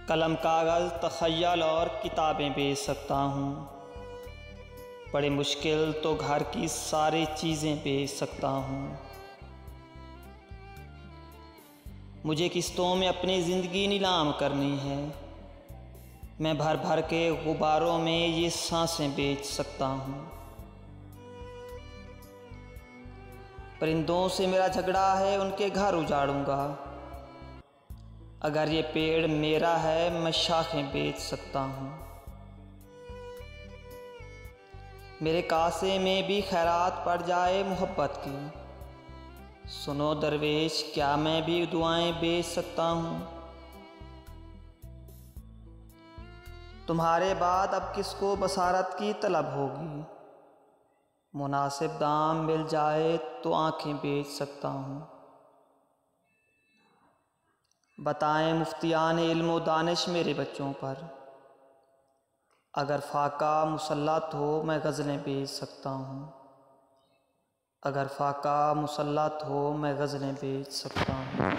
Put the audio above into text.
कलम कागज़ तख़य्युल और किताबें बेच सकता हूँ। बड़े मुश्किल तो घर की सारी चीज़ें बेच सकता हूँ। मुझे किस्तों में अपनी ज़िंदगी नीलाम करनी है। मैं भर भर के गुब्बारों में ये सांसें बेच सकता हूँ। परिंदों से मेरा झगड़ा है, उनके घर उजाड़ूंगा। अगर ये पेड़ मेरा है, मैं शाखें बेच सकता हूँ। मेरे कासे में भी खैरात पड़ जाए मोहब्बत की, सुनो दरवेश क्या मैं भी दुआएं बेच सकता हूँ। तुम्हारे बाद अब किसको बसारत की तलब होगी, मुनासिब दाम मिल जाए तो आंखें बेच सकता हूँ। बताएं मुफ्तियान इल्म व दानिश मेरे बच्चों पर, अगर फाका मुसल्लत हो मैं गज़लें बेच सकता हूँ। अगर फाका मुसल्लत हो मैं गज़लें बेच सकता हूँ।